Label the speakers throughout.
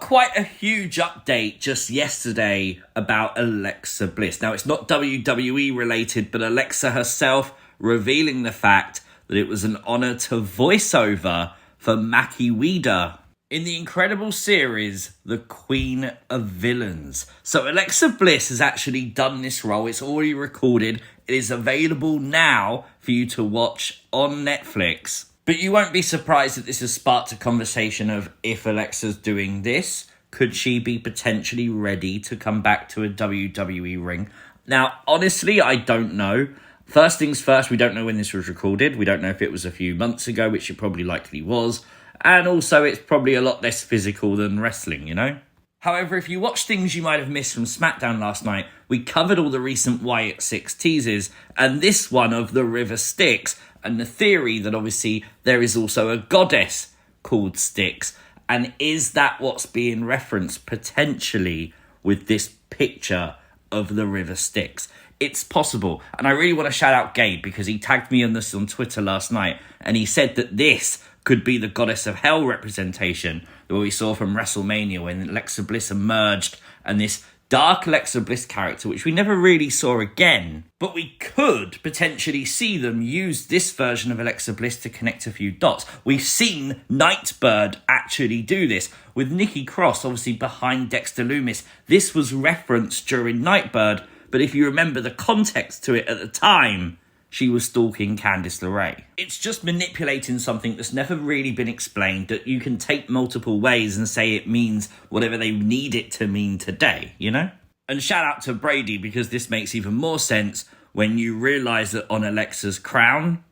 Speaker 1: quite a huge update just yesterday about Alexa Bliss. Now, it's not WWE related, but Alexa herself revealing the fact that it was an honor to voiceover for Maki Ueda in the incredible series, The Queen of Villains. So Alexa Bliss has actually done this role. It's already recorded. It is available now for you to watch on Netflix. But you won't be surprised that this has sparked a conversation of, if Alexa's doing this, could she be potentially ready to come back to a WWE ring? Now, honestly, I don't know. First things first, we don't know when this was recorded. We don't know if it was a few months ago, which it probably likely was. And also, it's probably a lot less physical than wrestling, you know? However, if you watch things you might have missed from Smackdown last night, we covered all the recent Wyatt 6 teases, and this one of the River Styx, and the theory that obviously there is also a goddess called Styx. And is that what's being referenced potentially with this picture of the River Styx? It's possible. And I really want to shout out Gabe because he tagged me on this on Twitter last night. And he said that this could be the Goddess of Hell representation that we saw from WrestleMania when Alexa Bliss emerged and this dark Alexa Bliss character, which we never really saw again. But we could potentially see them use this version of Alexa Bliss to connect a few dots. We've seen Nightbird actually do this with Nikki Cross, obviously behind Dexter Lumis. This was referenced during Nightbird, but if you remember the context to it at the time, she was stalking Candice LeRae. It's just manipulating something that's never really been explained that you can take multiple ways and say it means whatever they need it to mean today, you know? And shout out to Brady because this makes even more sense when you realise that on Alexa's crown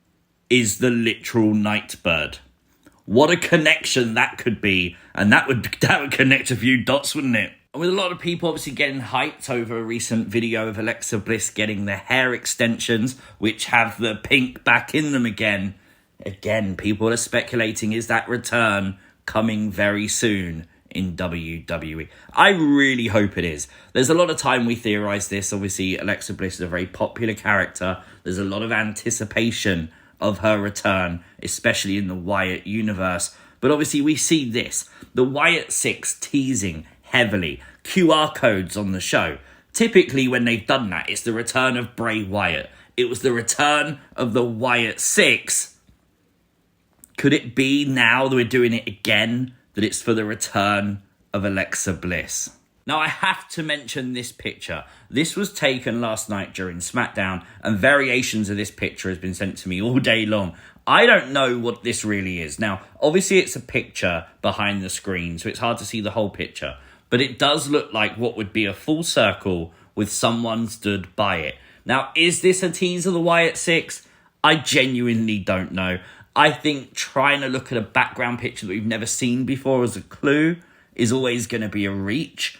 Speaker 1: is the literal Nightbird. What a connection that could be, and that would connect a few dots, wouldn't it? And with a lot of people obviously getting hyped over a recent video of Alexa Bliss getting the hair extensions, which have the pink back in them again. Again, people are speculating, is that return coming very soon in WWE? I really hope it is. There's a lot of time we theorise this. Obviously, Alexa Bliss is a very popular character. There's a lot of anticipation of her return, especially in the Wyatt universe. But obviously, we see this. The Wyatt 6 teasing heavily. QR codes on the show. Typically, when they've done that, it's the return of Bray Wyatt. It was the return of the Wyatt 6. Could it be now that we're doing it again, that it's for the return of Alexa Bliss? Now, I have to mention this picture. This was taken last night during Smackdown, and variations of this picture has been sent to me all day long. I don't know what this really is. Now, obviously, it's a picture behind the screen, so it's hard to see the whole picture. But it does look like what would be a full circle with someone stood by it. Now, is this a tease of the Wyatt 6? I genuinely don't know. I think trying to look at a background picture that we've never seen before as a clue is always going to be a reach.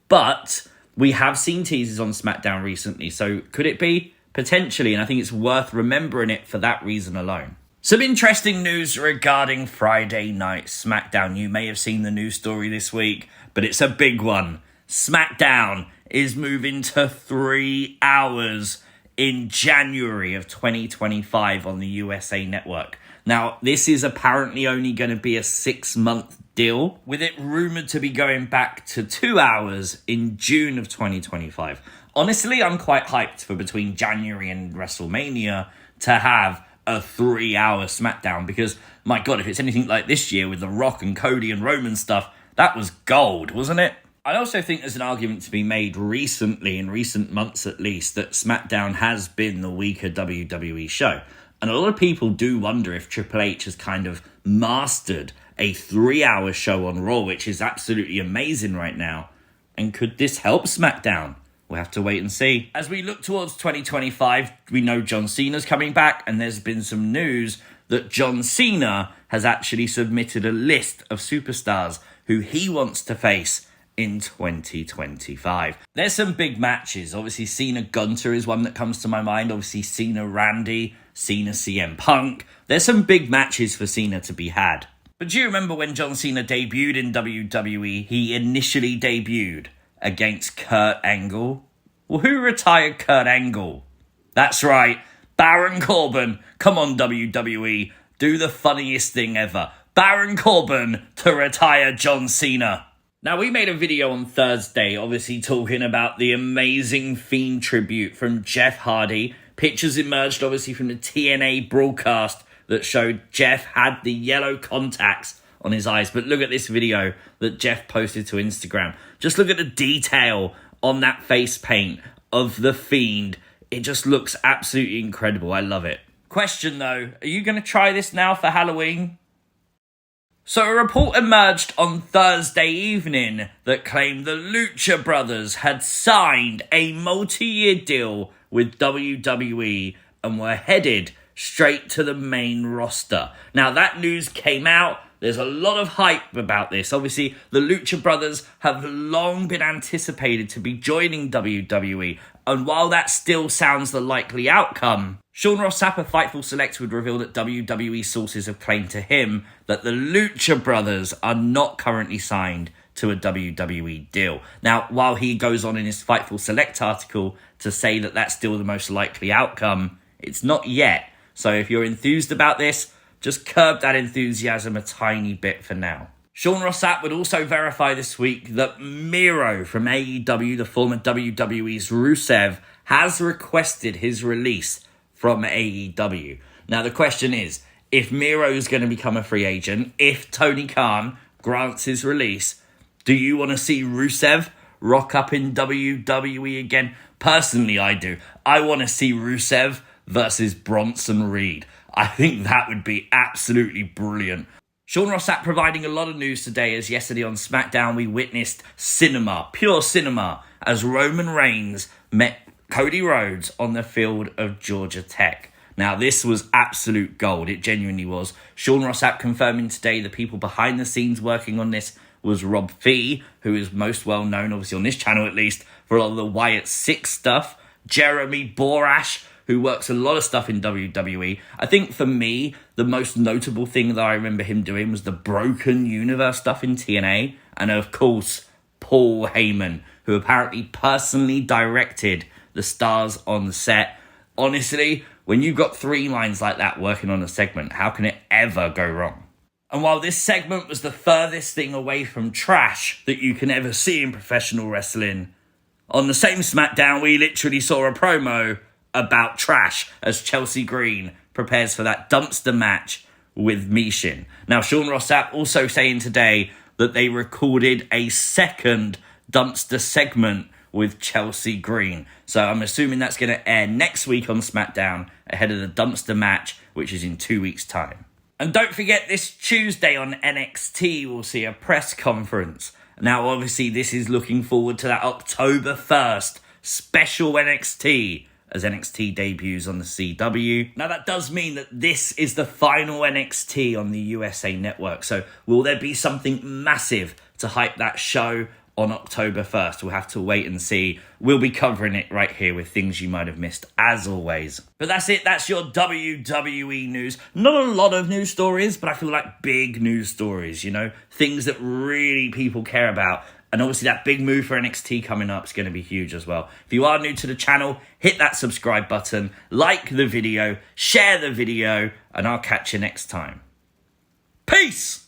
Speaker 1: But we have seen teases on SmackDown recently, so could it be? Potentially, and I think it's worth remembering it for that reason alone. Some interesting news regarding Friday Night SmackDown. You may have seen the news story this week, but it's a big one. SmackDown is moving to 3 hours in January of 2025 on the USA Network. Now, this is apparently only going to be a 6-month deal, with it rumoured to be going back to 2 hours in June of 2025. Honestly, I'm quite hyped for between January and WrestleMania to have a 3-hour SmackDown, because, my God, if it's anything like this year with The Rock and Cody and Roman stuff, that was gold, wasn't it? I also think there's an argument to be made recently, in recent months at least, that SmackDown has been the weaker WWE show. And a lot of people do wonder if Triple H has kind of mastered a 3-hour show on Raw, which is absolutely amazing right now. And could this help SmackDown? We'll have to wait and see. As we look towards 2025, we know John Cena's coming back, and there's been some news that John Cena has actually submitted a list of superstars who he wants to face in 2025. There's some big matches. Obviously, Cena-Gunter is one that comes to my mind. Obviously, Cena-Randy, Cena-CM Punk. There's some big matches for Cena to be had. But do you remember when John Cena debuted in WWE, he initially debuted against Kurt Angle? Well, who retired Kurt Angle? That's right, Baron Corbin. Come on, WWE, do the funniest thing ever. Baron Corbin to retire John Cena. Now, we made a video on Thursday, obviously talking about the amazing Fiend tribute from Jeff Hardy. Pictures emerged, obviously, from the TNA broadcast that showed Jeff had the yellow contacts on his eyes. But look at this video that Jeff posted to Instagram. Just look at the detail on that face paint of the Fiend. It just looks absolutely incredible. I love it. Question, though, are you going to try this now for Halloween? So a report emerged on Thursday evening that claimed the Lucha Brothers had signed a multi-year deal with WWE and were headed straight to the main roster. Now, that news came out. There's a lot of hype about this. Obviously, the Lucha Brothers have long been anticipated to be joining WWE, and while that still sounds the likely outcome, Sean Ross Sapp, a Fightful Select, would reveal that WWE sources have claimed to him that the Lucha Brothers are not currently signed to a WWE deal. Now, while he goes on in his Fightful Select article to say that that's still the most likely outcome, it's not yet. So if you're enthused about this, just curb that enthusiasm a tiny bit for now. Sean Ross Sapp would also verify this week that Miro from AEW, the former WWE's Rusev, has requested his release from AEW. Now, the question is, if Miro is going to become a free agent, if Tony Khan grants his release, do you want to see Rusev rock up in WWE again? Personally, I do. I want to see Rusev versus Bronson Reed. I think that would be absolutely brilliant. Sean Ross Sapp providing a lot of news today, as yesterday on Smackdown we witnessed cinema, pure cinema, as Roman Reigns met Cody Rhodes on the field of Georgia Tech. Now, this was absolute gold. It genuinely was. Sean Ross Sapp confirming today the people behind the scenes working on this was Rob Fee, who is most well known, obviously on this channel at least, for a lot of the Wyatt 6 stuff. Jeremy Borash, who works a lot of stuff in WWE. I think for me, the most notable thing that I remember him doing was the Broken Universe stuff in TNA. And of course, Paul Heyman, who apparently personally directed the stars on the set. Honestly, when you've got 3 lines like that working on a segment, how can it ever go wrong? And while this segment was the furthest thing away from trash that you can ever see in professional wrestling, on the same Smackdown, we literally saw a promo about trash as Chelsea Green prepares for that dumpster match with Mishin. Now, Sean Ross Sapp also saying today that they recorded a second dumpster segment with Chelsea Green. So I'm assuming that's going to air next week on SmackDown ahead of the dumpster match, which is in 2 weeks' time. And don't forget, this Tuesday on NXT, we'll see a press conference. Now, obviously, this is looking forward to that October 1st special NXT as NXT debuts on the CW. Now, that does mean that this is the final NXT on the USA Network. So will there be something massive to hype that show on October 1st? We'll have to wait and see. We'll be covering it right here with things you might have missed, as always. But that's it. That's your WWE news. Not a lot of news stories, but I feel like big news stories, you know? Things that really people care about. And obviously that big move for NXT coming up is going to be huge as well. If you are new to the channel, hit that subscribe button, like the video, share the video, and I'll catch you next time. Peace!